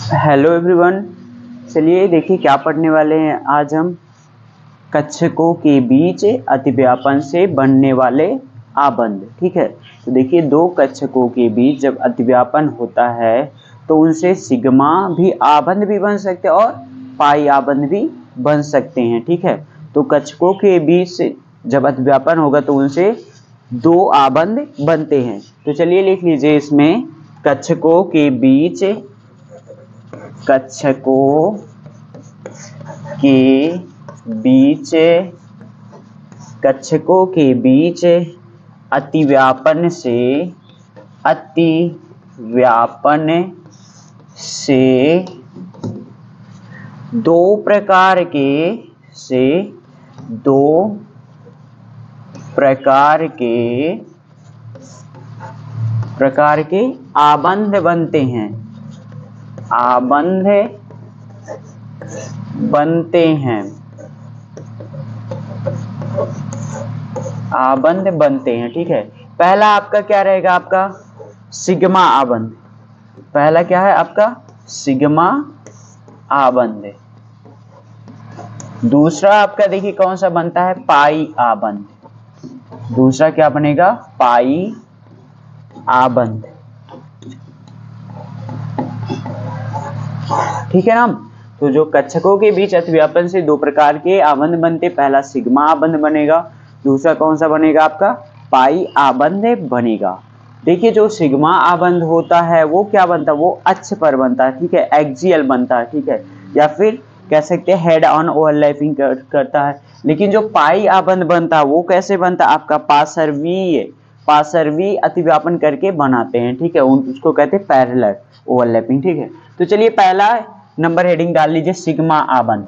Hello everyone. चलिए देखिए क्या पढ़ने वाले हैं आज हम। कच्छकों के बीच अतिव्यापन से बनने वाले आबंध। ठीक है, तो देखिए दो कच्छकों के बीच जब अतिव्यापन होता है तो उनसे सिग्मा भी आबंध भी बन सकते हैं और पाई आबंध भी बन सकते हैं। ठीक है, तो कच्छकों के बीच जब अतिव्यापन होगा तो उनसे दो आबंध बनते हैं। तो चलिए लिख लीजिए इसमें कच्छकों के बीच कच्छकों के बीच अतिव्यापन से दो प्रकार के आबंध बनते हैं। आबंध बनते हैं। ठीक है, पहला आपका क्या रहेगा? आपका सिग्मा आबंध। पहला क्या है आपका? सिग्मा आबंध। दूसरा आपका देखिए कौन सा बनता है? पाई आबंध। दूसरा क्या बनेगा? पाई आबंध। ठीक है ना। तो जो कच्छकों के बीच अतिव्यापन से दो प्रकार के आबंध बनते, पहला सिग्मा आबंध बनेगा, दूसरा कौन सा बनेगा? आपका पाई आबंध बनेगा। देखिए जो सिग्मा आबंध होता है वो क्या बनता है? वो अक्ष पर बनता है। ठीक है, एक्सियल बनता है। ठीक है, या फिर कह सकते हैं हेड ऑन ओवरलैपिंग करता है। लेकिन जो पाई आबंध बनता है वो कैसे बनता है? आपका पार्श्वीय अतिव्यापन करके बनाते हैं। ठीक है, उसको कहते हैं पैरेलल ओवरलैपिंग। ठीक है, तो चलिए पहला नंबर हेडिंग डाल लीजिए सिग्मा आबंध।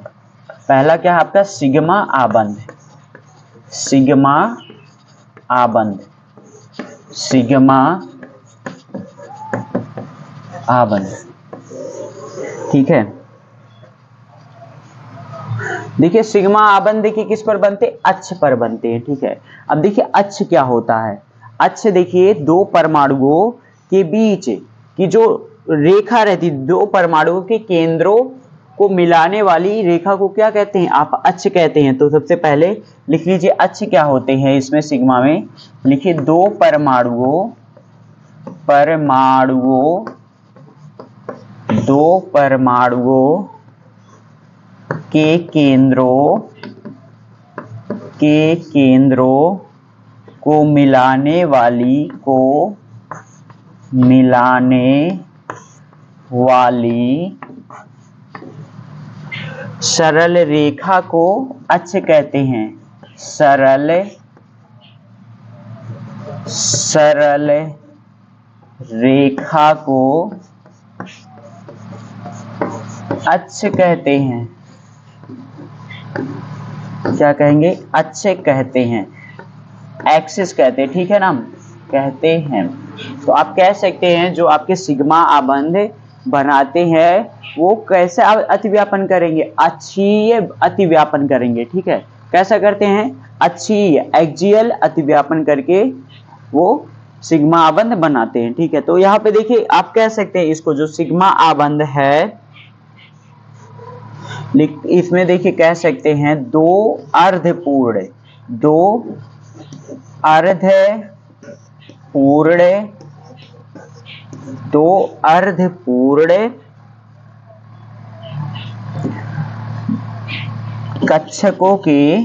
पहला क्या है आपका? सिग्मा आबंध। सिग्मा आबंध। ठीक है, देखिए सिग्मा आबंध देखिए किस पर बनते? अक्ष पर बनते हैं। ठीक है, अब देखिए अक्ष क्या होता है? अक्ष देखिए दो परमाणुओं के बीच की जो रेखा रहती, दो परमाणुओं के केंद्रों को मिलाने वाली रेखा को क्या कहते हैं? आप अक्ष कहते हैं। तो सबसे पहले लिख लीजिए अक्ष क्या होते हैं इसमें सिग्मा में। लिखिए दो परमाणुओं के केंद्रों को मिलाने वाली सरल रेखा को अक्ष कहते हैं। सरल रेखा को अक्ष कहते हैं। क्या कहेंगे? अक्ष कहते हैं, एक्सिस कहते हैं। ठीक है ना, कहते हैं। तो आप कह सकते हैं जो आपके सिग्मा आबंध बनाते हैं वो कैसे अतिव्यापन करेंगे? अक्षीय अतिव्यापन करेंगे। ठीक है, कैसा करते हैं? अक्षीय एक्सियल अतिव्यापन करके वो सिग्मा आबंध बनाते हैं। ठीक है, तो यहाँ पे देखिए आप कह सकते हैं इसको जो सिग्मा आबंध है, इसमें देखिए कह सकते हैं दो अर्धपूर्ण कच्छकों के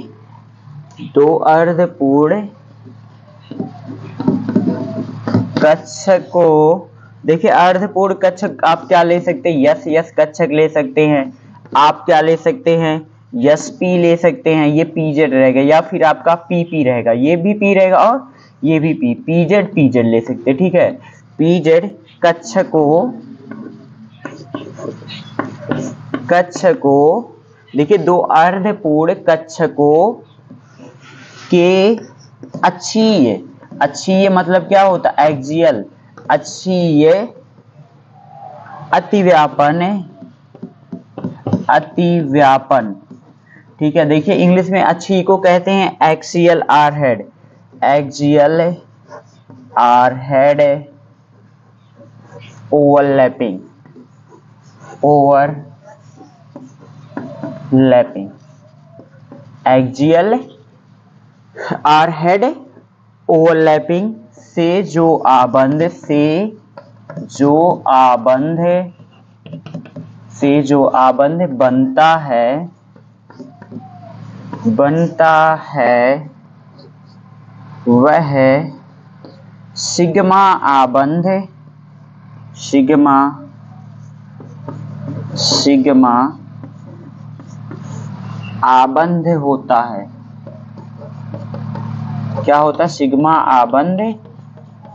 देखिए अर्धपूर्ण कच्छक आप क्या ले सकते हैं? यस कच्छक ले सकते हैं। आप क्या ले सकते हैं? यस पी ले सकते हैं। ये पीजेड रहेगा, या फिर आपका पी रहेगा। ये भी पी रहेगा और ये भी पीजेड ले सकते हैं। ठीक है, पीजेड कच्छकों देखिए दो अर्धपूर्ण कच्छकों के अक्षीय मतलब क्या होता है? एक्सियल अक्षीय अतिव्यापन। ठीक है, देखिए इंग्लिश में अक्षीय को कहते हैं axial or head overlapping overlapping, axial or head overlapping से जो आबंध बनता है वह सिग्मा आबंध होता है। क्या होता है? सिग्मा आबंध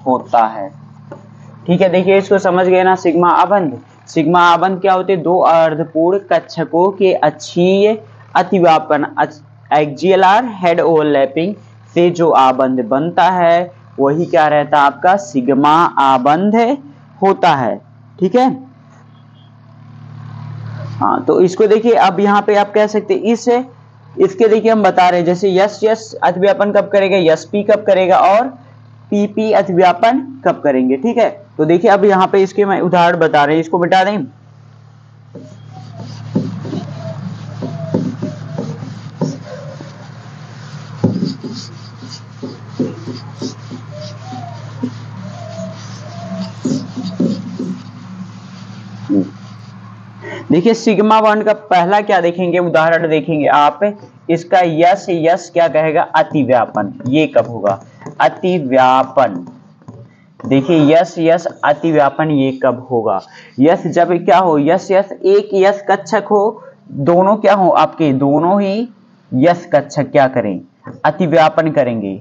होता है। ठीक है, देखिए इसको समझ गए ना। सिग्मा आबंध क्या होते हैं? दो अर्धपूर्ण कक्षकों के अक्षीय अतिव्यापन एक्सियल आर हेड ओवरलैपिंग से जो आबंध बनता है वही क्या रहता है? आपका सिग्मा आबंध होता है। ठीक है, हाँ, तो इसको देखिए अब यहाँ पे आप कह सकते हैं इसके देखिए हम बता रहे हैं, जैसे यस अतिव्यापन कब करेगा, यस पी कब करेगा और पी पी अतिव्यापन कब करेंगे। ठीक है, तो देखिए अब यहाँ पे इसके मैं उदाहरण बता रहे हैं, इसको मिटा दें। देखिए सिग्मा वन का पहला क्या देखेंगे, उदाहरण देखेंगे आप। इसका यस क्या कहेगा? अतिव्यापन। ये कब होगा? अतिव्यापन। देखिए यस अतिव्यापन ये कब होगा? यस जब क्या हो, यस एक यस कक्षक हो, दोनों क्या हो आपके, दोनों ही यस कक्षक क्या करें? अतिव्यापन करेंगे।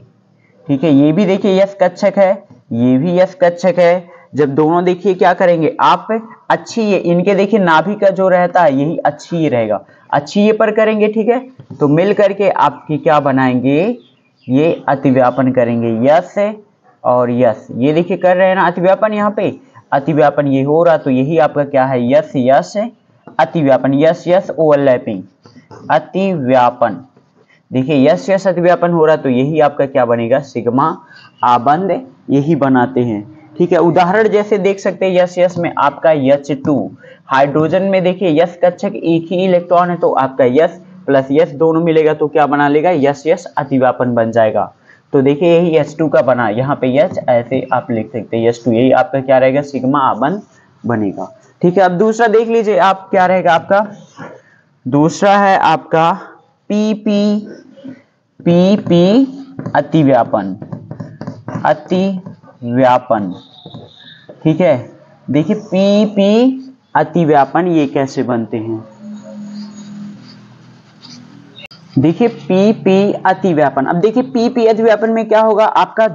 ठीक है, ये भी देखिए यस कक्षक है, ये भी यस कक्षक है। जब दोनों देखिए क्या करेंगे आप, अक्षीय, इनके देखिए नाभि का जो रहता है यही अक्षीय रहेगा, अक्षीय पर करेंगे। ठीक है, तो मिल करके आपकी क्या बनाएंगे? ये अतिव्यापन करेंगे, यस और यस। ये देखिए कर रहे हैं ना अतिव्यापन, यहाँ पे अतिव्यापन ये हो रहा, तो यही आपका क्या है? यस अतिव्यापन, यस ओवरलैपिंग अतिव्यापन। देखिए यस अतिव्यापन हो रहा, तो यही आपका क्या बनेगा? सिग्मा आबंध यही बनाते हैं। ठीक है, उदाहरण जैसे देख सकते हैं यस में आपका H2 हाइड्रोजन में देखिए यस कक्षक एक ही इलेक्ट्रॉन है, तो आपका यस प्लस यस दोनों मिलेगा तो क्या बना लेगा? यस अतिव्यापन बन जाएगा। तो देखिए यही H2 का बना, यहाँ पे यस ऐसे आप लिख सकते हैं H2, यही आपका क्या रहेगा? सिग्मा आबंध बनेगा। ठीक है, अब दूसरा देख लीजिए आप, क्या रहेगा आपका? दूसरा है आपका पी अतिव्यापन। ठीक है, देखिए पी अतिव्यापन ये कैसे बनते हैं? देखिए पी अतिव्यापन, अब देखिए पी अतिव्यापन में क्या होगा आपका?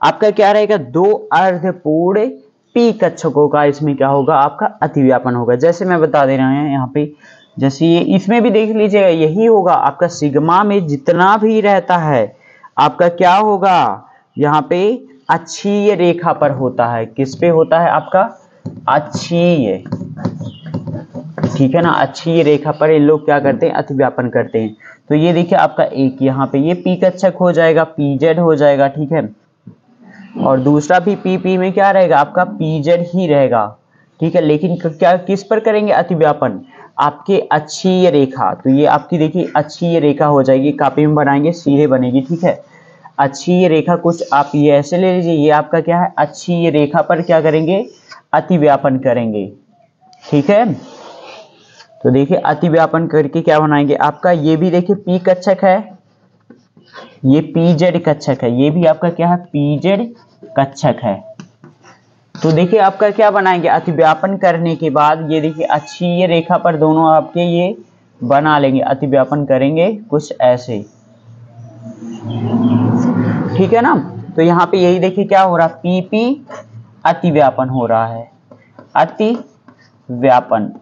आपका क्या रहेगा? दो अर्धपूर्ण पी कक्षकों का इसमें क्या होगा? आपका अतिव्यापन होगा। जैसे मैं बता दे रहा हूं यहाँ पे, जैसे ये इसमें भी देख लीजिएगा यही होगा आपका। सिग्मा में जितना भी रहता है आपका क्या होगा? यहाँ पे अक्षीय रेखा पर होता है। किस पे होता है आपका? अक्षीय। ठीक है ना, अक्षीय रेखा पर ये लोग क्या करते हैं? अतिव्यापन करते हैं। तो ये देखिए आपका एक यहाँ पे ये पी कक्षक हो जाएगा, पीजेड हो जाएगा। ठीक है, और दूसरा भी पी में क्या रहेगा? आपका पीजेड ही रहेगा। ठीक है, लेकिन क्या किस पर करेंगे अतिव्यापन? आपके अक्षीय रेखा। तो ये आपकी देखिए अक्षीय रेखा हो जाएगी, कॉपी में बनाएंगे सीधे बनेगी। ठीक है, अक्षीय रेखा कुछ आप ये ऐसे ले लीजिए, ये आपका क्या है? अक्षीय रेखा पर क्या करेंगे? अतिव्यापन करेंगे। ठीक है, तो देखिए अतिव्यापन करके क्या बनाएंगे आपका? ये भी देखिए पी कक्षक है, ये पीजेड कक्षक है, ये भी आपका क्या है? पीजेड कक्षक है। तो देखिए आपका क्या बनाएंगे? अतिव्यापन करने के बाद ये देखिए अक्षीय रेखा पर दोनों आपके ये बना लेंगे, अतिव्यापन करेंगे कुछ ऐसे। ठीक है ना, तो यहाँ पे यही देखिए क्या हो रहा? पी अतिव्यापन हो रहा है, अतिव्यापन।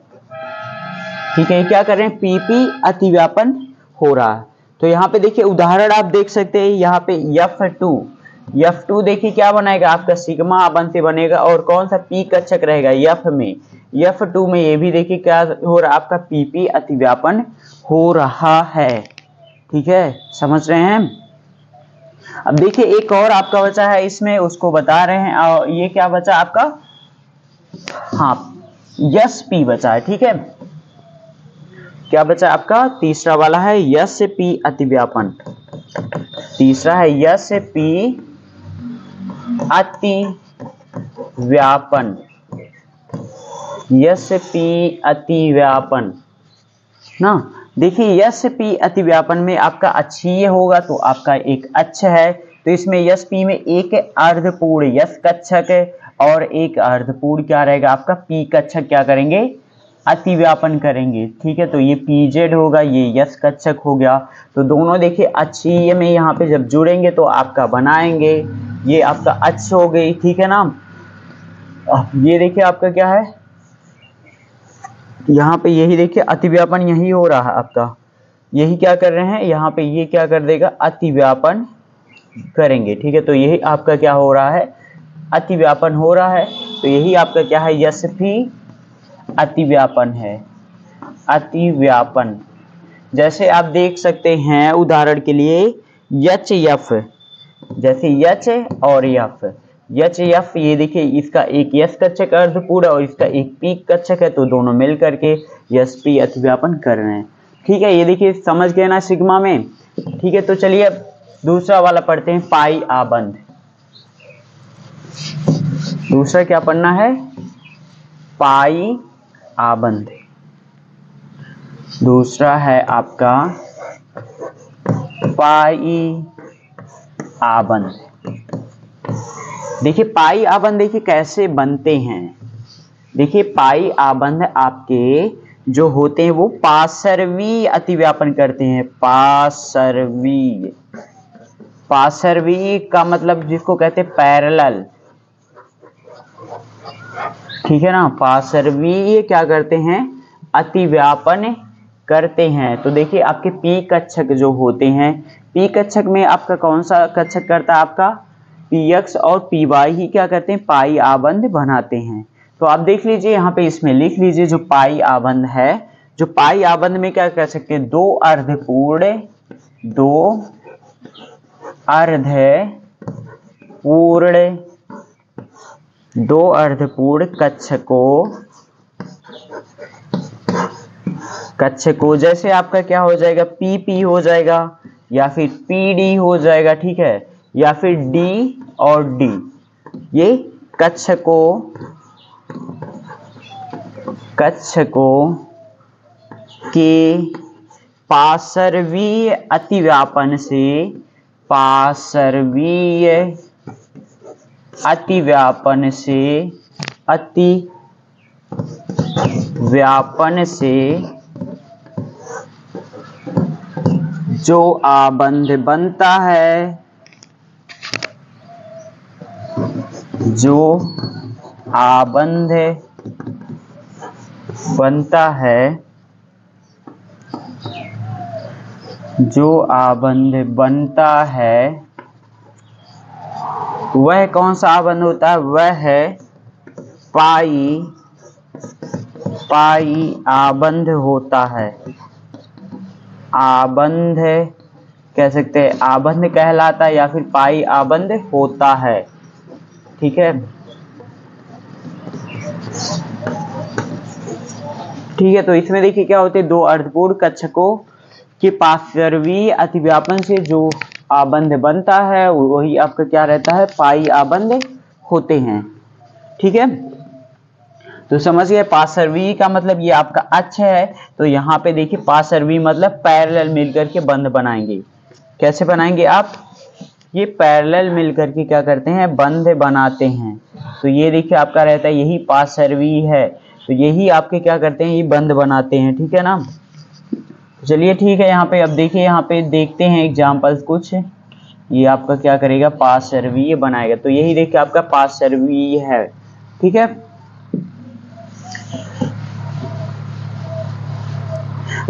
ठीक है, क्या कर रहे हैं? पी अतिव्यापन हो रहा है। तो यहाँ पे देखिए उदाहरण आप देख सकते हैं, यहाँ पे F2 देखिए क्या बनाएगा? आपका सिग्मा आबंध से बनेगा, और कौन सा? पी कक्षक रहेगा F में। F2 में ये भी देखिए क्या हो रहा है? आपका पी अतिव्यापन हो रहा है। ठीक है, समझ रहे हैं? अब देखिए एक और आपका बचा है इसमें, उसको बता रहे हैं। और ये क्या बचा आपका? हाँ, यस पी बचा है। ठीक है, क्या बचा आपका? तीसरा वाला है यस पी अतिव्यापन। तीसरा है यस पी अतिव्यापन। यस पी अतिव्यापन ना। देखिए यस पी अतिव्यापन में आपका अच्छीय होगा तो आपका एक अच्छ है, तो इसमें यस पी में एक अर्धपूर्ण यस कक्षक और एक अर्धपूर्ण क्या रहेगा आपका पी कक्षक क्या करेंगे? अतिव्यापन करेंगे। ठीक है, तो ये पी जेड होगा, ये यस कक्षक हो गया। तो दोनों देखिए अच्छीय में यहाँ पे जब जुड़ेंगे तो आपका बनाएंगे, ये आपका अच्छ हो गई। ठीक है ना, ये देखिए आपका क्या है यहाँ पे, यही देखिए अतिव्यापन यही हो रहा है आपका, यही क्या कर रहे हैं यहाँ पे, ये क्या कर देगा? अतिव्यापन करेंगे। ठीक है, तो यही आपका क्या हो रहा है? अतिव्यापन हो रहा है। तो यही आपका क्या है? यस पी अतिव्यापन है। अतिव्यापन जैसे आप देख सकते हैं उदाहरण के लिए यच यफ, जैसे यच और यफ, यच यफ ये देखिए इसका एक यस कक्षक अर्धपूर्ण और इसका एक पी कक्षक है, तो दोनों मिल करके यस पी अतिव्यापन कर रहे हैं। ठीक है, ये देखिए समझ गए ना सिग्मा में। ठीक है, तो चलिए अब दूसरा वाला पढ़ते हैं, पाई आबंध। दूसरा क्या पढ़ना है? पाई आबंध। दूसरा है आपका पाई आबंध। देखिए पाई आबंध देखिए कैसे बनते हैं। देखिए पाई आबंध आपके जो होते हैं वो पार्श्वीय अतिव्यापन करते हैं। पार्श्वीय, पार्श्वीय का मतलब जिसको कहते हैं पैरेलल। ठीक है ना, पार्श्वीय क्या करते हैं? अतिव्यापन करते हैं। तो देखिए आपके पी कक्षक जो होते हैं, पी कक्षक में आपका कौन सा कक्षक करता है? आपका पी एक्स और पी वाई ही क्या करते हैं? पाई आबंध बनाते हैं। तो आप देख लीजिए यहाँ पे, इसमें लिख लीजिए जो पाई आबंध है, जो पाई आबंध में क्या कर सकते हैं? दो अर्धपूर्ण, दो अर्धपूर्ण, दो अर्धपूर्ण कक्षकों जैसे आपका क्या हो जाएगा? पी पी हो जाएगा या फिर पी डी हो जाएगा। ठीक है, या फिर डी और डी, ये कक्षकों के पार्श्वीय अतिव्यापन से, पार्श्वीय अतिव्यापन से जो आबंध बनता है, जो आबंध बनता है, जो आबंध बनता है वह कौन सा आबंध होता है? वह है पाई आबंध होता है। आबंध कह सकते हैं, आबंध कहलाता है या फिर पाई आबंध होता है। ठीक है, ठीक है, तो इसमें देखिए क्या होते हैं? दो अर्धपूर्ण कक्षकों के पार्श्वीय अतिव्यापन से जो आबंध बनता है वही आपका क्या रहता है? पाई आबंध होते हैं। ठीक है, तो समझ गए। पार्श्वीय का मतलब ये आपका अक्ष है, तो यहाँ पे देखिए पार्श्वीय मतलब पैरेलल मिलकर के बंध बनाएंगे। कैसे बनाएंगे आप? ये पैरेलल मिलकर के क्या करते हैं? बंध बनाते हैं। तो ये देखिए आपका रहता है, यही पार्श्वीय है, तो यही आपके क्या करते हैं? ये बंध बनाते हैं। ठीक है ना, चलिए ठीक है। यहाँ पे अब देखिए, यहाँ पे देखते हैं एग्जाम्पल्स कुछ। ये आपका क्या करेगा? पार्श्वीय बनाएगा। तो यही देखिए आपका पार्श्वीय है। ठीक है,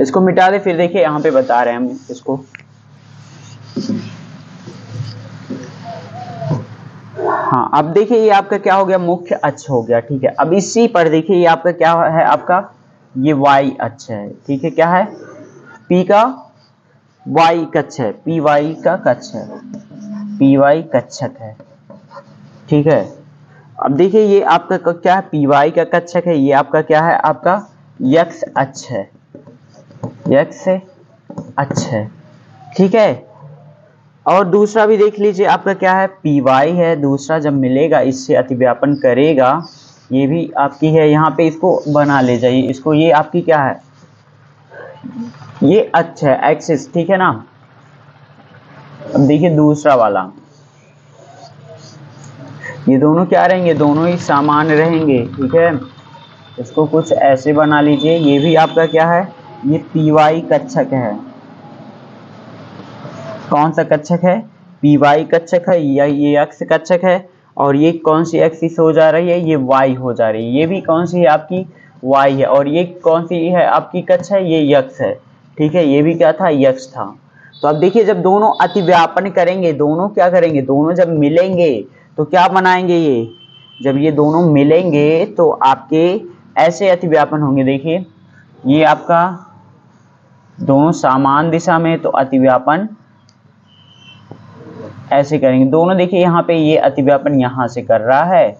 इसको मिटा दे, फिर देखिए यहाँ पे बता रहे हैं हम इसको। हाँ, अब देखिए ये आपका क्या हो गया? मुख्य अक्ष हो गया। ठीक है, अब इसी पर देखिए ये आपका क्या है? आपका ये वाई अक्ष है। ठीक है, क्या है? पी का वाई कक्ष है, पी वाई का कक्ष है, पी वाई कक्षक है। ठीक है, अब देखिए ये आपका क्या है, पी का कक्षक है, ये आपका क्या है, आपका यक्स अक्ष है, यक्स अक्ष है, ठीक है। और दूसरा भी देख लीजिए आपका क्या है, पी वाई है, दूसरा जब मिलेगा इससे अतिव्यापन करेगा, ये भी आपकी है, यहाँ पे इसको बना ले जाइए, इसको, ये आपकी क्या है, ये अक्ष है, एक्सिस, ठीक है ना। अब देखिए दूसरा वाला, ये दोनों क्या रहेंगे, दोनों ही समान रहेंगे, ठीक है। इसको कुछ ऐसे बना लीजिए, ये भी आपका क्या है, ये पी वाई कक्षक है। कौन सा कक्षक है, पी वाई कक्षक है, या ये एक्स कक्षक है, और ये कौन सी एक्सिस हो जा रही है, ये वाई हो जा रही है, ये भी कौन सी है आपकी, वाई है, और ये कौन सी है आपकी कक्ष है, ये यक्स है, ठीक है, ये भी क्या था, यक्स था। तो अब देखिए जब दोनों अतिव्यापन करेंगे, दोनों क्या करेंगे, दोनों जब मिलेंगे तो क्या बनाएंगे, ये जब ये दोनों मिलेंगे तो आपके ऐसे अतिव्यापन होंगे। देखिए ये आपका दोनों समान दिशा में, तो अतिव्यापन ऐसे करेंगे दोनों। देखिए यहाँ पे ये अतिव्यापन यहाँ से कर रहा है,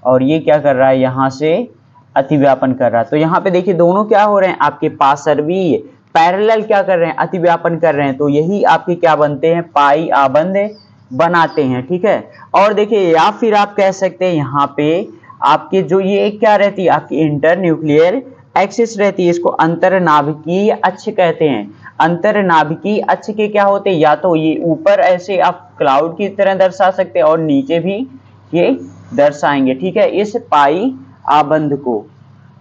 और ये क्या कर रहा है, यहाँ से अतिव्यापन कर रहा है। तो यहाँ पे देखिए दोनों क्या हो रहे हैं, आपके पार्श्वीय पैरेलल क्या कर रहे हैं, अतिव्यापन कर रहे हैं। तो यही आपके क्या बनते हैं, पाई आबंध बनाते हैं, ठीक है। और देखिए या फिर आप कह सकते हैं यहाँ पे आपके जो ये क्या रहती है, आपकी इंटरन्यूक्लियर एक्सिस रहती है, इसको अंतरनाभिकीय अक्ष कहते हैं। अंतरनाभिकीय अक्ष के क्या होते हैं, या तो ये ऊपर ऐसे आप क्लाउड की तरह दर्शा सकते हैं, और नीचे भी ये दर्शाएंगे, ठीक है, इस पाई आबंध को,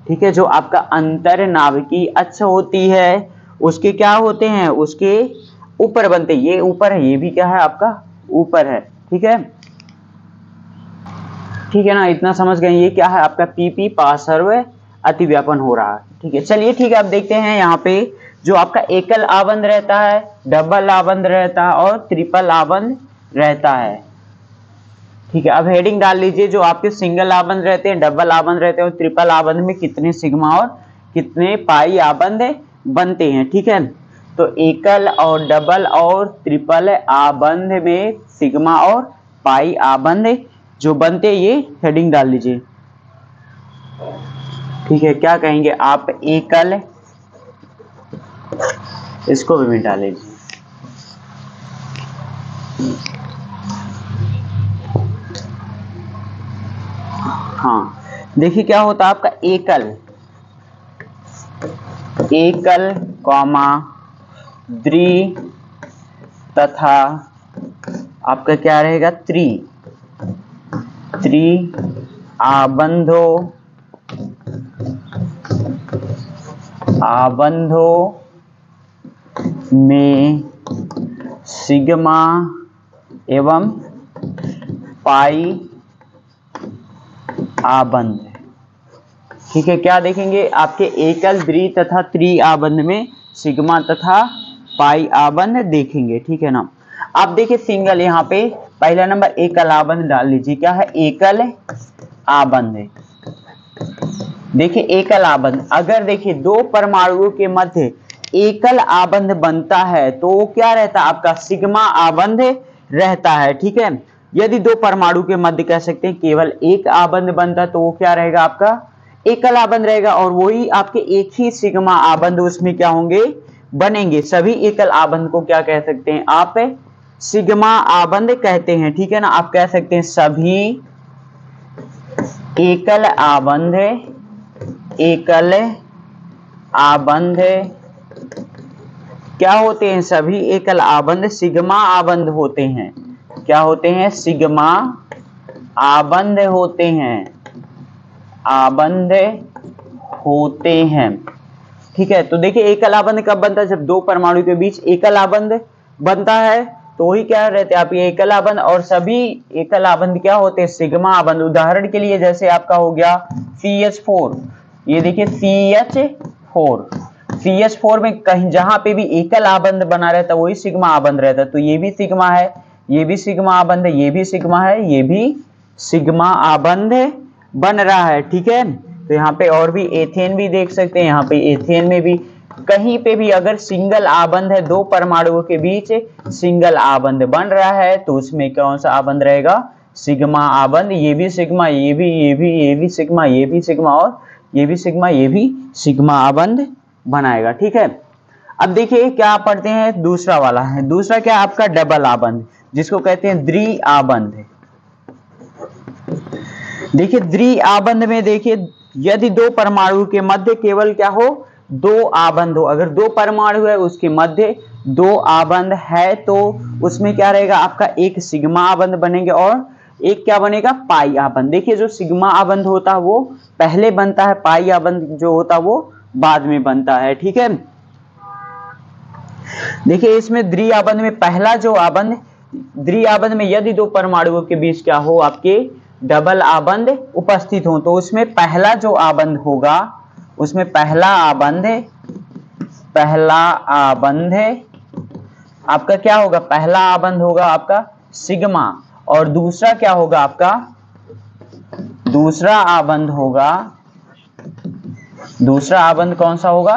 ठीक है। जो आपका अंतरनाभिकीय अक्ष होती है उसके क्या होते हैं, उसके ऊपर बनते, ये ऊपर है, ये भी क्या है आपका ऊपर है, ठीक है, ठीक है ना, इतना समझ गए। ये क्या है आपका पीपी पार्श्व अतिव्यापन हो रहा है, ठीक है। चलिए ठीक है, अब देखते हैं यहाँ पे जो आपका एकल आबंध रहता है, डबल आबंध रहता है, और ट्रिपल आबंध रहता है, ठीक है। अब हेडिंग डाल लीजिए, जो आपके सिंगल आबंध रहते हैं, डबल आबंध रहते हैं, और ट्रिपल आबंध में कितने सिग्मा और कितने पाई आबंध बनते हैं, ठीक है। तो एकल और डबल और ट्रिपल आबंध में सिग्मा और पाई आबंध जो बनते हैं, ये हेडिंग डाल लीजिए, ठीक है। क्या कहेंगे आप, एकल, इसको भी मिटा लीजिए, हाँ। देखिए क्या होता है आपका एकल, एकल कॉमा द्वि तथा आपका क्या रहेगा, त्रि आबंधों में सिग्मा एवं पाई आबंध, ठीक है। क्या देखेंगे आपके एकल, द्वि तथा त्रि आबंध में सिग्मा तथा पाई आबंध देखेंगे, ठीक है ना। आप देखिए सिंगल, यहाँ पे पहला नंबर एकल आबंध डाल लीजिए, क्या है, एकल आबंध। देखिए एकल आबंध, अगर देखिए दो परमाणुओं के मध्य एकल आबंध बनता है तो क्या रहता है आपका, सिग्मा आबंध रहता है, ठीक है। यदि दो परमाणु के मध्य कह सकते हैं केवल एक आबंध बनता है तो वो क्या रहेगा आपका, एकल आबंध रहेगा, और वही आपके एक ही सिग्मा आबंध उसमें क्या होंगे, बनेंगे। सभी एकल आबंध को क्या कह सकते हैं आप, सिग्मा आबंध कहते हैं, ठीक है ना। आप कह सकते हैं सभी एकल आबंध, एकल आबंध क्या होते हैं, सभी एकल आबंध सिग्मा आबंध होते हैं। क्या होते हैं, सिग्मा आबंध होते हैं, आबंध होते हैं, ठीक है। तो देखिए एकल आबंध कब बनता है, जब दो परमाणु के बीच एकल आबंध बनता है तो ही क्या रहते हैं आप, ये एकल आबंध। और सभी एकल आबंध क्या होते हैं, सिग्मा आबंध। उदाहरण के लिए जैसे आपका हो गया CH4, ये देखिए CH4 में कहीं जहां पे भी एकल आबंध बना रहता है वही सिग्मा आबंध रहता है। तो ये भी सिग्मा है, ये भी सिग्मा आबंध है, ये भी सिग्मा है, ये भी सिग्मा आबंध बन रहा है, ठीक है। तो यहाँ पे और भी एथेन भी देख सकते हैं, यहाँ पे एथेन में भी कहीं पे भी अगर सिंगल आबंध है, दो परमाणुओं के बीच सिंगल आबंध बन रहा है तो उसमें कौन सा आबंध रहेगा, सिग्मा आबंध, ये भी सिग्मा, ये भी सिग्मा, ये भी सिग्मा और ये भी सिग्मा, ये भी सिग्मा आबंध बनाएगा। ठीक है, अब देखिए क्या पढ़ते हैं, दूसरा वाला है। दूसरा क्या है आपका डबल आबंध, जिसको कहते हैं द्वि आबंध। देखिए द्वि आबंध में देखिए यदि दो परमाणु के मध्य केवल क्या हो, दो आबंध हो, अगर दो परमाणु है उसके मध्य दो आबंध है तो उसमें क्या रहेगा आपका, एक सिग्मा आबंध बनेंगे और एक क्या बनेगा, पाई आबंध। देखिए जो सिग्मा आबंध होता है वो पहले बनता है, पाई आबंध जो होता है वो बाद में बनता है। ठीक है, देखिए इसमें द्वि आबंध में पहला जो आबंध, द्वि आबंध में यदि दो परमाणुओं के बीच क्या हो आपके डबल आबंध उपस्थित हो तो उसमें पहला जो आबंध होगा, उसमें पहला आबंध आपका क्या होगा, पहला आबंध होगा आपका सिग्मा और दूसरा क्या होगा आपका, दूसरा आबंध कौन सा होगा,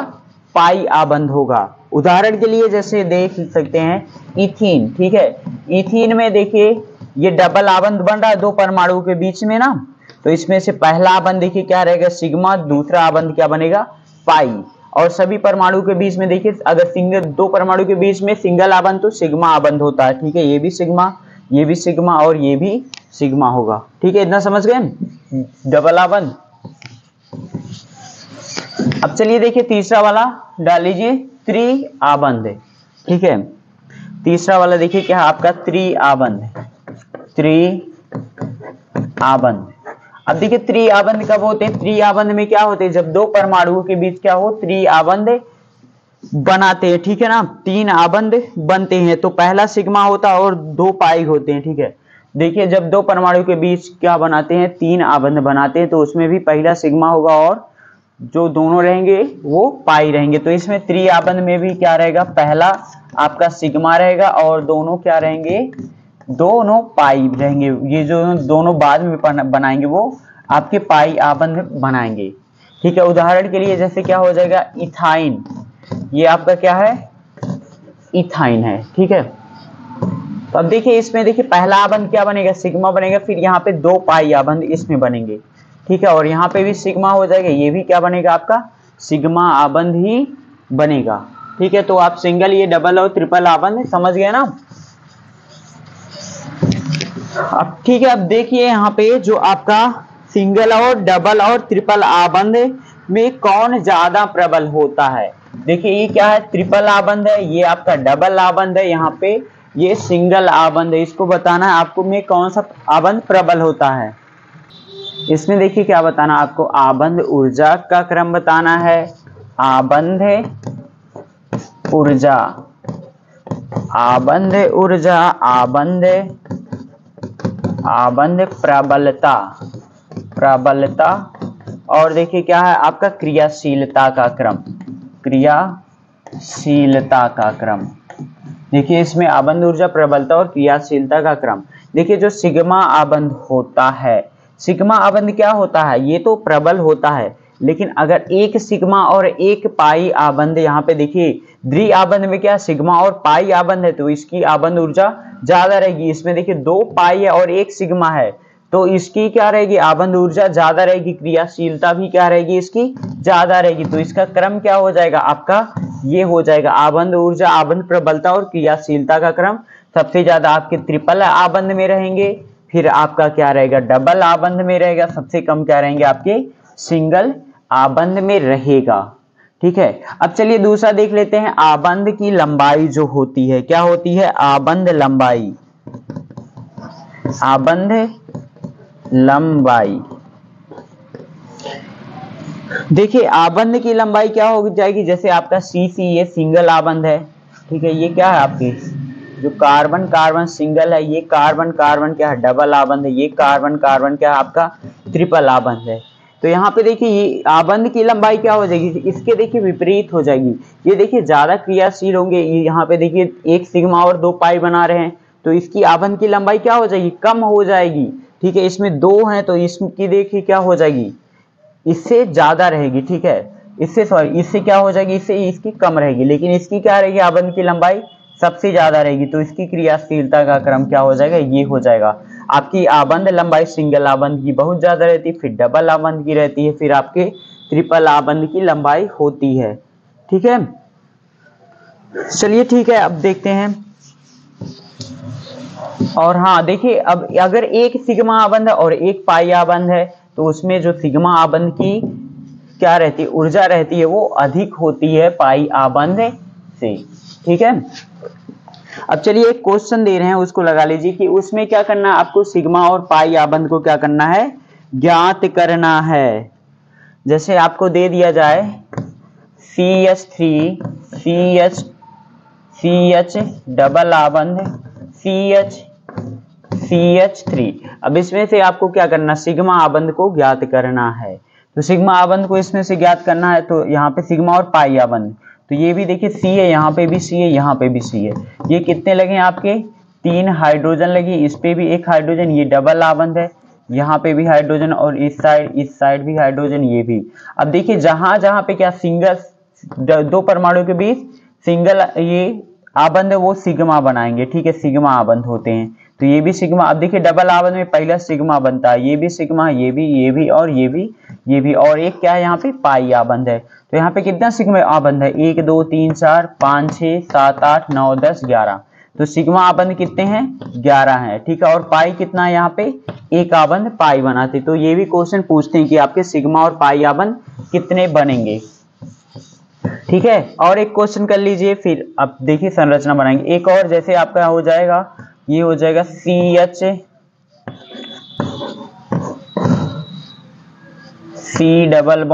पाई आबंध होगा। उदाहरण के लिए जैसे देख सकते हैं इथीन। ठीक है, इथीन में देखिए ये डबल आबंध बन रहा है दो परमाणु के बीच में ना, तो इसमें से पहला आबंध देखिए क्या रहेगा, सिग्मा, दूसरा आबंध क्या बनेगा, पाई। और सभी परमाणु के बीच में देखिए अगर सिंगल दो परमाणु के बीच में सिंगल आबंध तो सिग्मा आबंध होता है। ठीक है, ये भी सिग्मा, ये भी सिग्मा और ये भी सिग्मा होगा। ठीक है, इतना समझ गए डबल आबंध। अब चलिए देखिए तीसरा वाला डाल लीजिए, त्रि आबंध। ठीक है, तीसरा वाला देखिए क्या है आपका, त्रि आबंध। अब देखिए त्रि आबंध कब होते हैं, त्रि आबंध में क्या होते हैं, जब दो परमाणुओं के बीच क्या हो, त्रि आबंध बनाते हैं। ठीक है ना, तीन आबंध बनते हैं तो पहला सिग्मा होता है और दो पाई होते हैं। ठीक है, देखिए जब दो परमाणु के बीच क्या बनाते हैं, तीन आबंध बनाते हैं तो उसमें भी पहला सिग्मा होगा और जो दोनों रहेंगे वो पाई रहेंगे। तो इसमें त्रि आबंध में भी क्या रहेगा, पहला आपका सिग्मा रहेगा और दोनों क्या रहेंगे, दोनों पाई रहेंगे। ये जो दोनों बाद में बनाएंगे वो आपके पाई आबंध बनाएंगे। ठीक है, उदाहरण के लिए जैसे क्या हो जाएगा, इथाइन, ये आपका क्या है, इथाइन है। ठीक है, तो अब देखिए इसमें देखिए पहला आबंध क्या बनेगा, सिग्मा बनेगा, फिर यहाँ पे दो पाई आबंध इसमें बनेंगे। ठीक है, और यहाँ पे भी सिग्मा हो जाएगा, ये भी क्या बनेगा आपका, सिग्मा आबंध ही बनेगा। ठीक है, तो आप सिंगल, ये डबल और ट्रिपल आबंध समझ गए ना। अब ठीक है, अब देखिए यहाँ पे जो आपका सिंगल और डबल और ट्रिपल आबंध में कौन ज्यादा प्रबल होता है। देखिए ये क्या है, ट्रिपल आबंध है, ये आपका डबल आबंध है, यहाँ पे ये सिंगल आबंध है। इसको बताना है आपको में कौन सा आबंध प्रबल होता है। इसमें देखिए क्या बताना आपको, आबंध ऊर्जा का क्रम बताना है, आबंध ऊर्जा, आबंध ऊर्जा, आबंध प्रबलता, और देखिए क्या है आपका क्रियाशीलता का क्रम, क्रियाशीलता का क्रम। देखिए इसमें आबंध ऊर्जा, प्रबलता और क्रियाशीलता का क्रम। देखिए जो सिग्मा आबंध होता है, सिग्मा आबंध क्या होता है, ये तो प्रबल होता है, लेकिन अगर एक सिग्मा और एक पाई आबंध, यहाँ पे देखिए द्वि आबंध में क्या सिग्मा और पाई आबंध है तो इसकी आबंध ऊर्जा ज्यादा रहेगी। इसमें देखिए दो पाई है और एक सिग्मा है तो इसकी क्या रहेगी, आबंध ऊर्जा ज्यादा रहेगी, क्रियाशीलता भी क्या रहेगी इसकी ज्यादा रहेगी। तो इसका क्रम क्या हो जाएगा आपका, ये हो जाएगा आबंध ऊर्जा, आबंध प्रबलता और क्रियाशीलता का क्रम सबसे ज्यादा आपके ट्रिपल आबंध में रहेंगे, फिर आपका क्या रहेगा डबल आबंध में रहेगा, सबसे कम क्या रहेंगे आपके सिंगल आबंध में रहेगा। ठीक है, अब चलिए दूसरा देख लेते हैं, आबंध की लंबाई जो होती है, क्या होती है, आबंध लंबाई, आबंध लंबाई। देखिए आबंध की लंबाई क्या हो जाएगी, जैसे आपका CC ये सिंगल आबंध है। ठीक है, ये क्या है आपकी जो कार्बन कार्बन सिंगल है, ये कार्बन कार्बन क्या है डबल आबंध है, ये कार्बन कार्बन क्या है आपका ट्रिपल आबंध है। तो यहाँ पे देखिए ये आबंध की लंबाई क्या हो जाएगी, इसके देखिए विपरीत हो जाएगी। ये देखिए ज्यादा क्रियाशील होंगे, यहाँ पे देखिए एक सिग्मा और दो पाई बना रहे हैं तो इसकी आबंध की लंबाई क्या हो जाएगी, कम हो जाएगी। ठीक है, इसमें दो हैं तो इसकी देखिए क्या हो जाएगी, इससे ज्यादा रहेगी। ठीक है, इससे क्या हो जाएगी, इससे इसकी कम रहेगी, लेकिन इसकी क्या रहेगी आबंध की लंबाई सबसे ज्यादा रहेगी तो इसकी क्रियाशीलता का क्रम क्या हो जाएगा, ये हो जाएगा। आपकी आबंध लंबाई सिंगल आबंध की बहुत ज्यादा रहती है, फिर डबल आबंध की रहती है, फिर आपके ट्रिपल आबंध की लंबाई होती है। ठीक है, चलिए ठीक है, अब देखते हैं। और हाँ देखिए, अब अगर एक सिग्मा आबंध और एक पाई आबंध है तो उसमें जो सिग्मा आबंध की क्या रहती है, ऊर्जा रहती है, वो अधिक होती है पाई आबंध से। ठीक है, अब चलिए एक क्वेश्चन दे रहे हैं, उसको लगा लीजिए कि उसमें क्या करना है आपको, सिग्मा और पाई आबंध को क्या करना है, ज्ञात करना है। जैसे आपको दे दिया जाए CH3 CH डबल आबंध CH3। अब इसमें से आपको क्या करना, सिग्मा आबंध को ज्ञात करना है। तो सिग्मा आबंध को इसमें से ज्ञात करना है, तो यहाँ पे सिग्मा और पाई आबंध, तो ये भी देखिए C है, यहाँ पे भी C है, यहाँ पे भी C है। ये कितने लगे आपके, 3 हाइड्रोजन लगी, इस पे भी एक हाइड्रोजन, ये डबल आबंध है, यहाँ पे भी हाइड्रोजन और इस साइड भी हाइड्रोजन, ये भी। अब देखिए जहां जहां पे क्या सिंगल, दो परमाणु के बीच सिंगल ये आबंध है, वो सिग्मा बनाएंगे। ठीक है, सिग्मा आबंध होते हैं, तो ये भी सिग्मा। अब देखिए डबल आबंध में पहला सिग्मा बनता है, ये भी सिग्मा, ये भी और ये भी, और एक क्या है यहाँ पे, पाई आबंध है। तो यहाँ पे कितना सिग्मा आबंध है, 1 2 3 4 5 6 7 8 9 10 11। तो सिग्मा आबंध कितने हैं, 11 हैं। ठीक है, और पाई कितना है, यहाँ पे एक आबंध पाई बनाते। तो ये भी क्वेश्चन पूछते हैं कि आपके सिग्मा और पाई आबंध कितने बनेंगे। ठीक है, और एक क्वेश्चन कर लीजिए, फिर अब देखिए संरचना बनाएंगे। एक और जैसे आपका हो जाएगा, ये हो जाएगा C डबल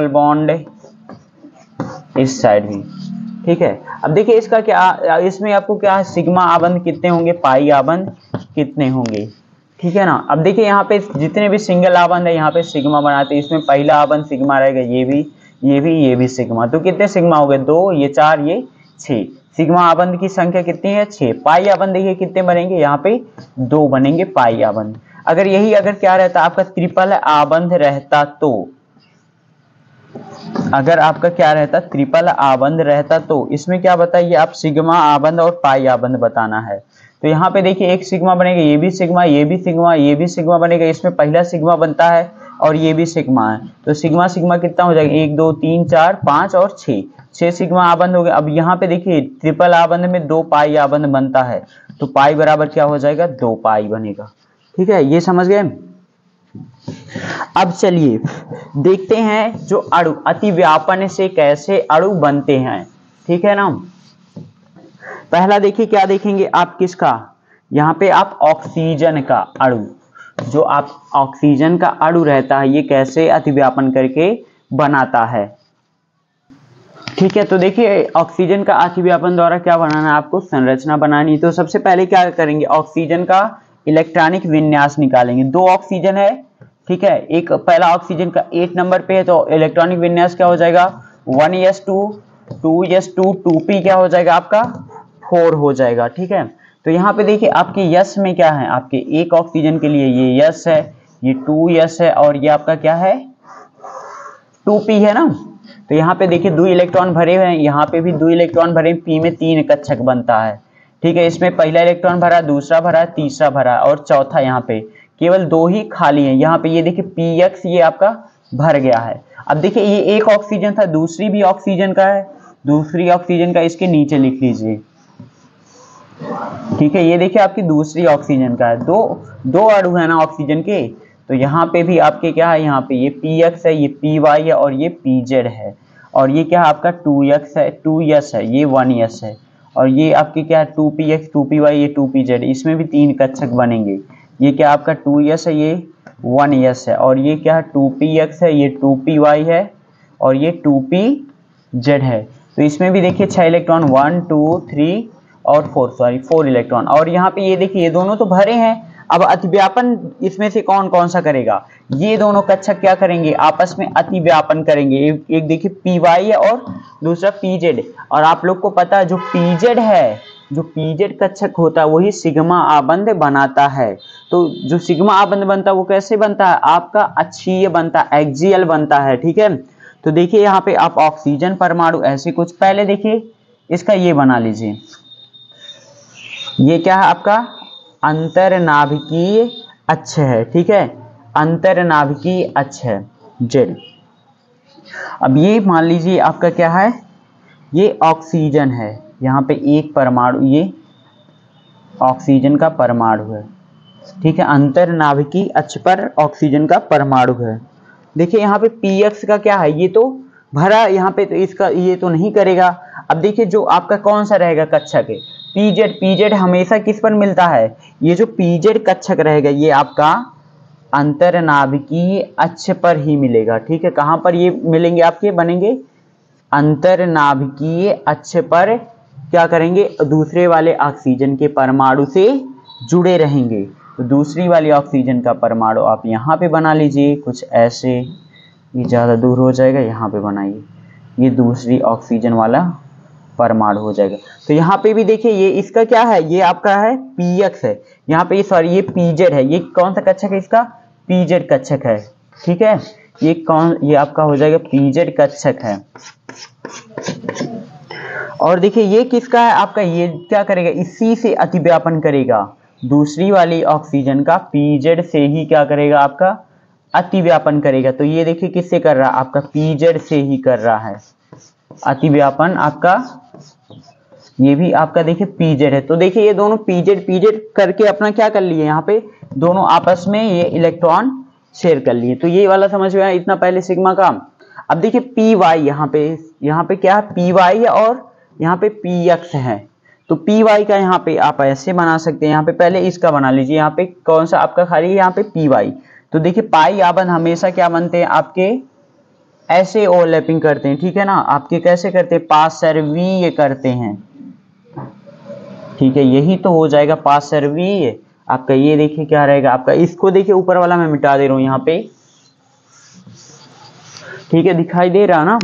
बॉन्ड इस साइड भी। ठीक है, अब देखिए इसका क्या, इसमें आपको क्या, सिग्मा आबंध कितने होंगे, पाई आबंध कितने होंगे। ठीक है ना, अब देखिए यहाँ पे जितने भी सिंगल आबंध है यहाँ पे सिग्मा बनाते हैं, इसमें पहला आबंध सिग्मा रहेगा, ये भी सिग्मा। तो कितने सिग्मा हो गए, 2, ये 4, ये 6। सिग्मा आबंध की संख्या कितनी है, 6। पाई आबंध देखिए कितने बनेंगे, यहाँ पे 2 बनेंगे पाई आबंध। अगर क्या रहता आपका ट्रिपल आबंध रहता, तो अगर आपका क्या रहता, ट्रिपल आबंध रहता, तो इसमें क्या बताइए आप, सिग्मा आबंध और पाई आबंध बताना है। तो यहाँ पे देखिए एक सिग्मा बनेगा, ये भी सिग्मा, ये भी सिग्मा, ये भी सिग्मा बनेगा, इसमें पहला सिग्मा बनता है और ये भी सिग्मा है। तो सिग्मा सिग्मा कितना हो जाएगा, 1 2 3 4 5 और 6 सिग्मा आबंध हो गए। अब यहाँ पे देखिए ट्रिपल आबंध में 2 पाई आबंध बनता है, तो पाई बराबर क्या हो जाएगा, 2 पाई बनेगा। ठीक है, ये समझ गए। अब चलिए देखते हैं जो अणु अतिव्यापन से कैसे अणु बनते हैं। ठीक है ना, पहला देखिए क्या देखेंगे आप, किसका, यहाँ पे आप ऑक्सीजन का अणु, जो आप ऑक्सीजन का अणु रहता है, ये कैसे अतिव्यापन करके बनाता है। ठीक है, तो देखिए ऑक्सीजन का अतिव्यापन द्वारा क्या बनाना है आपको, संरचना बनानी। तो सबसे पहले क्या करेंगे, ऑक्सीजन का इलेक्ट्रॉनिक विन्यास निकालेंगे। 2 ऑक्सीजन है, ठीक है, एक पहला ऑक्सीजन का 8 नंबर पे है, तो इलेक्ट्रॉनिक विन्यास क्या हो जाएगा, 1s2 2s2 2p क्या हो जाएगा आपका, 4 हो जाएगा। ठीक है, तो यहाँ पे देखिए आपके यस में क्या है, आपके एक ऑक्सीजन के लिए ये यस है, ये 2s है, और ये आपका क्या है, 2p है ना। तो यहाँ पे देखिए 2 इलेक्ट्रॉन भरे हुए हैं, यहाँ पे भी 2 इलेक्ट्रॉन भरे, पी में 3 कक्षक बनता है। ठीक है, इसमें पहला इलेक्ट्रॉन भरा, दूसरा भरा, तीसरा भरा और चौथा यहाँ पे केवल 2 ही खाली है। यहाँ पे ये देखिए px ये आपका भर गया है। अब देखिए ये एक ऑक्सीजन था, दूसरी भी ऑक्सीजन का है, दूसरी ऑक्सीजन का इसके नीचे लिख लीजिए। ठीक है, ये देखिए आपकी दूसरी ऑक्सीजन का है, दो अणु है ना ऑक्सीजन के। तो यहाँ पे भी आपके क्या है, यहाँ पे ये px है, ये py है और ये pz है, और ये क्या है आपका 2x है, 2s है, ये 1s है, और ये आपके क्या है 2px 2py ये 2pz, इसमें भी 3 कक्षक बनेंगे। ये क्या आपका 2s है, ये 1s है, और ये क्या है 2px है, ये 2py है और ये 2pz है। तो इसमें भी देखिए 6 इलेक्ट्रॉन 1 2 3 और 4 इलेक्ट्रॉन, और यहाँ पे ये देखिए ये दोनों तो भरे हैं। अब अतिव्यापन इसमें से कौन कौन सा करेगा, ये दोनों कक्षक क्या करेंगे, आपस में अतिव्यापन करेंगे। एक देखिए py है और दूसरा pz, और आप लोग को पता है जो pz है, जो pz कक्षक होता है वही सिग्मा आबंध बनाता है। तो जो सिग्मा आबंध बनता है वो कैसे बनता है, आपका अक्षीय बनता है, एक्सियल बनता है। ठीक है, तो देखिए यहाँ पे आप ऑक्सीजन परमाणु ऐसे कुछ, पहले देखिए इसका ये बना लीजिए, ये क्या है आपका अंतरनाभिकीय अक्ष है, ठीक है, अंतरनाभिकीय अक्ष है जेड। अब ये मान लीजिए आपका क्या है, ये ऑक्सीजन है, यहाँ पे एक परमाणु, ये ऑक्सीजन का परमाणु है, ठीक है, अंतरनाभिकीय अक्ष पर ऑक्सीजन का परमाणु है। देखिए यहाँ पे पीएक्स का क्या है, ये तो भरा यहाँ पे, तो इसका ये तो नहीं करेगा। अब देखिए जो आपका कौन सा रहेगा कक्षक है, पीजेड। पीजेड हमेशा किस पर मिलता है, ये जो पीजेड कक्षक रहेगा ये आपका अंतरनाभिकीय अक्ष पर ही मिलेगा, ठीक है। कहाँ पर ये मिलेंगे आपके, बनेंगे अंतरनाभिकीय अक्ष पर, क्या करेंगे, दूसरे वाले ऑक्सीजन के परमाणु से जुड़े रहेंगे। तो दूसरी वाली ऑक्सीजन का परमाणु आप यहाँ पे बना लीजिए कुछ ऐसे, ये ज़्यादा दूर हो जाएगा, यहाँ पे बनाइए, ये दूसरी ऑक्सीजन वाला परमाणु हो जाएगा। तो यहाँ पे भी देखिए ये इसका क्या है, ये आपका है पीएक्स है, यहाँ पे सॉरी ये पीजेड है, ये कौन सा कक्षक है, इसका पीजेड कक्षक है, ठीक है। ये आपका हो जाएगा पीजेड कक्षक है। और देखिए ये किसका है आपका, ये क्या करेगा, इसी से अतिव्यापन करेगा, दूसरी वाली ऑक्सीजन का पीजेड से ही क्या करेगा आपका अतिव्यापन करेगा। तो ये देखिए किससे कर रहा है, आपका पीजेड से ही कर रहा है अतिव्यापन आपका, ये भी आपका देखिए पीजेड है। तो देखिए ये दोनों पीजेड पीजेड करके अपना क्या कर लिए, यहाँ पे दोनों आपस में ये इलेक्ट्रॉन शेयर कर लिए। तो ये वाला समझ में आया इतना पहले सिग्मा का। अब देखिए पी वाई, यहाँ पे क्या है, पी वाई है और यहाँ पे पी एक्स है। तो पी वाई का यहाँ पे आप ऐसे बना सकते हैं, यहाँ पे पहले इसका बना लीजिए, यहाँ पे कौन सा आपका खाली है, यहाँ पे पी वाई। तो देखिए पाई आबंध हमेशा क्या बनते हैं आपके, ऐसे ओवरलैपिंग करते हैं, ठीक है ना, आपके कैसे करते हैं, पार्श्वीय करते हैं, ठीक है, यही तो हो जाएगा पार्श्वीय आपका। ये देखिए क्या रहेगा आपका, इसको देखिए ऊपर वाला मैं मिटा दे रहा हूं यहाँ पे, ठीक है, दिखाई दे रहा ना,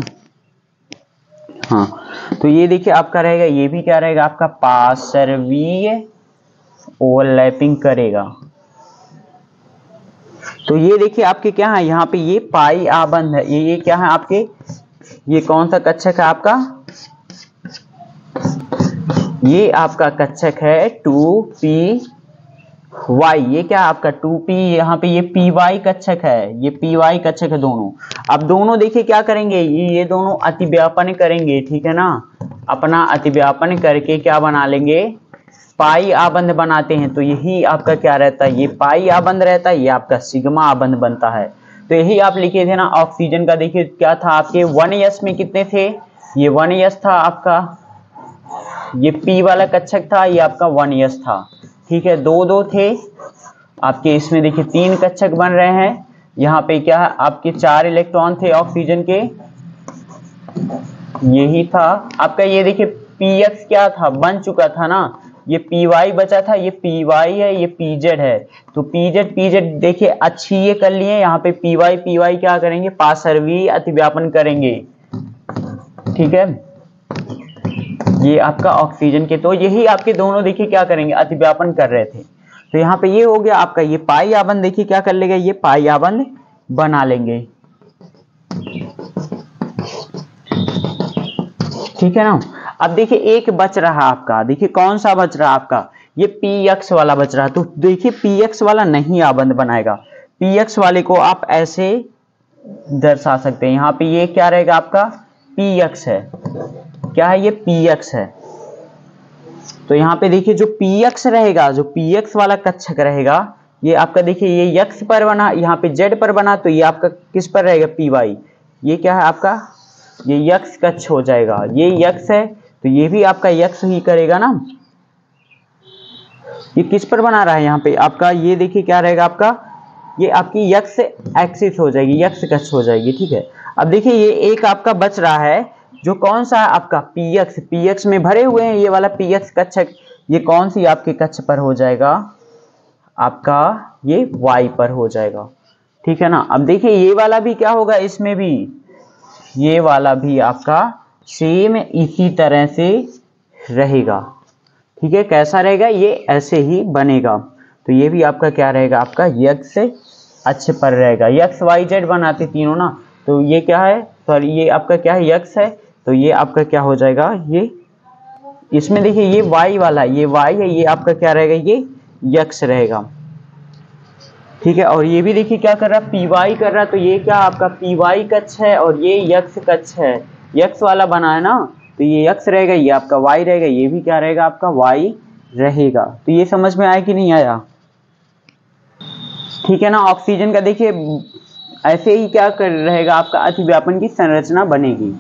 हाँ। तो ये देखिए आपका रहेगा, ये भी क्या रहेगा आपका पार्श्वीय ओवरलैपिंग करेगा। तो ये देखिए आपके क्या है, यहाँ पे ये पाई आबंध है, ये क्या है आपके, ये कौन सा कक्षक है आपका, ये आपका कक्षक है 2p वाई, ये क्या आपका 2p, यहाँ पे ये पी वाई कक्षक है, ये पी वाई कक्षक है दोनों। अब दोनों देखिए क्या करेंगे, ये दोनों अतिव्यापन करेंगे, ठीक है ना, अपना अतिव्यापन करके क्या बना लेंगे, पाई आबंध बनाते हैं। तो यही आपका क्या रहता है, ये पाई आबंध रहता है, ये आपका सिग्मा आबंध बनता है। तो यही आप लिखे थे ना ऑक्सीजन का, देखिए क्या था आपके 1s में कितने थे, ये 1s था आपका, ये पी वाला कक्षक था, ये आपका 1s था, ठीक है, दो थे आपके, इसमें देखिए 3 कक्षक बन रहे हैं। यहाँ पे क्या है आपके 4 इलेक्ट्रॉन थे ऑक्सीजन के, यही था आपका। ये देखिए पीएक्स क्या था, बन चुका था ना, ये पी वाई बचा था, ये पी वाई है, ये पीजेड है। तो पीजेड देखिए अच्छी ये कर लिए, यहाँ पे पी वाई क्या करेंगे, पार्श्वीय अतिव्यापन करेंगे, ठीक है, ये आपका ऑक्सीजन के। तो यही आपके दोनों देखिए क्या करेंगे, अतिव्यापन कर रहे थे। तो यहाँ पे ये हो गया आपका, ये पाई आबंध देखिए क्या कर लेगा, ये पाई आबंध बना लेंगे, ठीक है ना। अब देखिए एक बच रहा आपका, देखिए कौन सा बच रहा आपका, ये पीएक्स वाला बच रहा। तो देखिए पीएक्स वाला नहीं आबंध बनाएगा, पीएक्स वाले को आप ऐसे दर्शा सकते हैं, यहाँ पे ये क्या रहेगा आपका पीएक्स है, क्या है ये पीएक्स है। तो यहाँ पे देखिए जो पीएक्स रहेगा, जो पीएक्स वाला कक्षक रहेगा, ये आपका देखिए ये यक्स पर बना, यहाँ पे जेड पर बना, तो ये आपका किस पर रहेगा, पी वाई, ये क्या है आपका, ये यक्स कक्ष हो जाएगा, ये यक्स है, तो ये भी आपका यक्स ही करेगा ना। ये किस पर बना रहा है यहाँ पे आपका, ये देखिए क्या रहेगा आपका, ये आपकी यक्स एक्सिस हो जाएगी, यक्स कक्ष हो जाएगी, ठीक है। अब देखिए ये एक आपका बच रहा है, जो कौन सा है आपका पीएक्स में भरे हुए हैं, ये वाला पीएक्स कक्षक, ये कौन सी आपके कक्ष पर हो जाएगा आपका, ये वाई पर हो जाएगा, ठीक है ना। अब देखिए ये वाला भी क्या होगा, इसमें भी ये वाला भी आपका सेम इसी तरह से रहेगा, ठीक है, कैसा रहेगा, ये ऐसे ही बनेगा। तो ये भी आपका क्या रहेगा, आपका यक्स अक्ष पर रहेगा, यक्स वाई जेड बनाते तीनों ना, तो ये क्या है, सॉरी ये आपका क्या है, यक्स है, तो ये आपका क्या हो जाएगा, ये इसमें देखिए ये वाई वाला, ये वाई है, ये आपका क्या रहेगा, ये यक्स रहेगा, ठीक है। और ये भी देखिए क्या कर रहा है, पी वाई कर रहा है, तो ये क्या आपका पी वाई कक्ष है और ये यक्स कक्ष है, यक्स वाला बना है ना, तो ये यक्स रहेगा, ये आपका वाई रहेगा, ये भी क्या रहेगा आपका वाई रहेगा। तो ये समझ में आया कि नहीं आया, ठीक है ना। ऑक्सीजन का देखिए ऐसे ही क्या कर रहेगा आपका अतिव्यापन की संरचना बनेगी,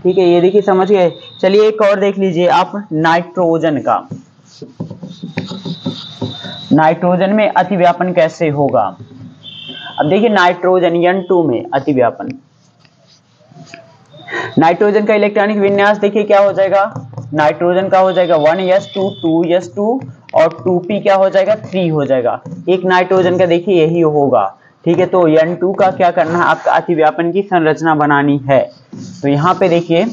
ठीक है। ये देखिए समझ गए। चलिए एक और देख लीजिए आप नाइट्रोजन का, नाइट्रोजन में अतिव्यापन कैसे होगा। अब देखिए नाइट्रोजन N2 में अतिव्यापन, नाइट्रोजन का इलेक्ट्रॉनिक विन्यास देखिए क्या हो जाएगा, नाइट्रोजन का हो जाएगा 1s2 2s2 और 2p क्या हो जाएगा 3 हो जाएगा। एक नाइट्रोजन का देखिए यही होगा, ठीक है। तो N2 का क्या करना है आपका अतिव्यापन की संरचना बनानी है। तो यहाँ पे देखिए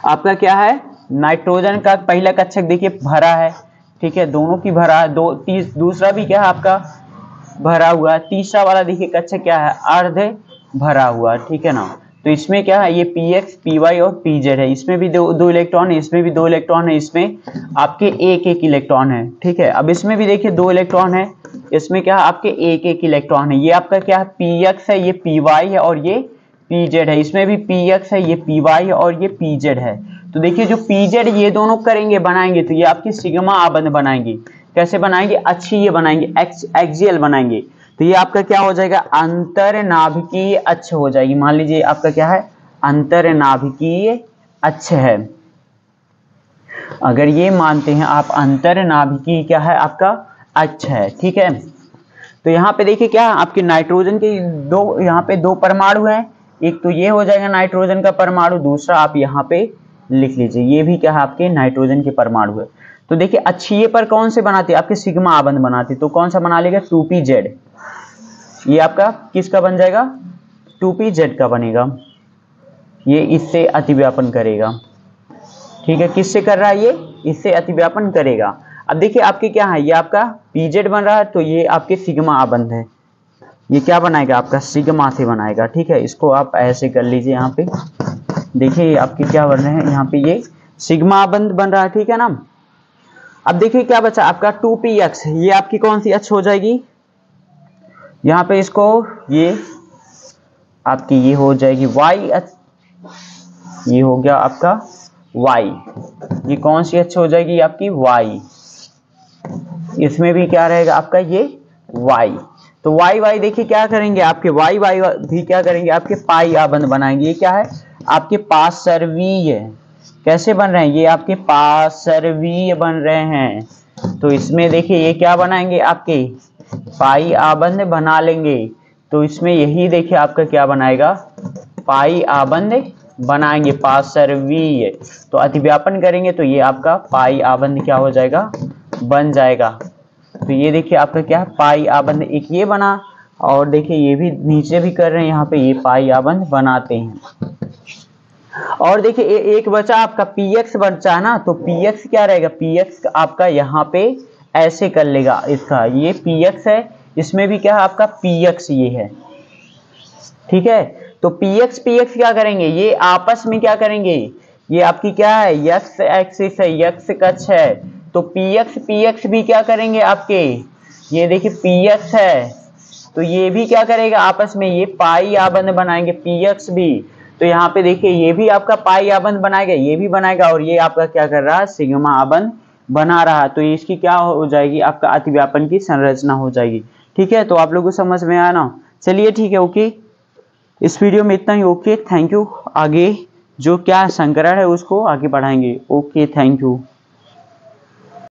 आपका क्या है, नाइट्रोजन का पहला कक्षक देखिए भरा है, ठीक है, दोनों की भरा है, दूसरा भी क्या है आपका भरा हुआ है, तीसरा वाला देखिए कक्षक क्या है अर्ध भरा हुआ, ठीक है ना। तो इसमें क्या है, ये px py और pz है, इसमें भी दो इलेक्ट्रॉन है, इसमें भी 2 इलेक्ट्रॉन है, इसमें आपके एक इलेक्ट्रॉन है, ठीक है। अब इसमें भी देखिए 2 इलेक्ट्रॉन है, इसमें क्या है आपके एक इलेक्ट्रॉन है, ये आपका क्या है px है, ये py है और ये pz है, इसमें भी px है, ये py है और ये pz है। तो देखिए जो pz ये दोनों करेंगे बनाएंगे तो ये आपकी सिग्मा आबंध बनाएंगे। कैसे बनाएंगे, अच्छी ये बनाएंगे, एक्सियल बनाएंगे। तो ये आपका क्या हो जाएगा, अंतर नाभिकीय अक्ष हो जाएगी। मान लीजिए आपका क्या है अंतर नाभिकीय अक्ष है, अगर ये मानते हैं आप अंतर नाभिकीय क्या है आपका अक्ष है, ठीक है। तो यहाँ पे देखिए क्या आपके नाइट्रोजन के यहाँ पे 2 परमाणु हैं, एक तो ये हो जाएगा नाइट्रोजन का परमाणु, दूसरा आप यहाँ पे लिख लीजिए ये भी क्या है आपके नाइट्रोजन के परमाणु है। तो देखिए अच्छी पर कौन से बनाते हैं आपके सिग्मा आबंध बनाते, तो कौन सा बना लेगा 2pz, ये आपका किसका बन जाएगा 2pz का बनेगा, ये इससे अतिव्यापन करेगा, ठीक है। किससे कर रहा है ये, इससे अतिव्यापन करेगा। अब देखिए आपके क्या है, ये आपका pz बन रहा है, तो ये आपके सिग्मा आबंध है, ये क्या बनाएगा आपका सिग्मा से बनाएगा, ठीक है। इसको आप ऐसे कर लीजिए, यहाँ पे देखिए आपके क्या बन रहे हैं, यहाँ पे ये सिग्मा आबंध बन रहा है, ठीक है ना। अब देखिए क्या बचा आपका 2px, ये आपकी कौन सी अक्ष हो जाएगी, यहाँ पे इसको ये आपकी ये हो जाएगी y अक्ष, ये हो गया आपका y, ये कौन सी अक्ष हो जाएगी आपकी y, इसमें भी क्या रहेगा आपका ये y। तो y देखिए क्या करेंगे आपके y भी क्या करेंगे आपके पाई आबंध बनाएंगे, ये क्या है आपके पार्श्वीय, कैसे बन रहे हैं ये आपके पार्श्वीय बन रहे हैं। तो इसमें देखिए ये क्या बनाएंगे आपके पाई आबंध बना लेंगे, तो इसमें यही देखिए आपका क्या बनाएगा पाई आबंध बनाएंगे पार्श्वीय। तो अतिव्यापन करेंगे तो ये आपका पाई आबंध क्या हो जाएगा बन जाएगा। तो ये देखिए आपका क्या पाई आबंध एक ये बना, और देखिए ये भी नीचे भी कर रहे हैं, यहाँ पे ये पाई आबंध बनाते हैं। और देखिए एक बचा आपका px बचा है ना, तो px क्या रहेगा, px आपका यहाँ पे ऐसे कर लेगा, इसका ये px है, इसमें भी क्या है आपका px ये है, ठीक है। तो px क्या करेंगे, ये आपस में क्या करेंगे, ये आपकी क्या है x एक्सिस है, x कक्ष है, तो px भी क्या करेंगे आपके, ये देखिए px है, तो ये भी क्या करेगा आपस में ये पाई आबंध बनाएंगे px भी। तो यहाँ पे देखिए ये भी आपका पाई आबंध बनाएगा, ये भी बनाएगा, और ये आपका क्या कर रहा है सिग्मा आबंध बना रहा है। तो इसकी क्या हो जाएगी आपका अतिव्यापन की संरचना हो जाएगी, ठीक है। तो आप लोगों को समझ में आया ना, चलिए ठीक है, ओके, इस वीडियो में इतना ही, ओके थैंक यू। आगे जो क्या संकरण है उसको आगे बढ़ाएंगे, ओके थैंक यू।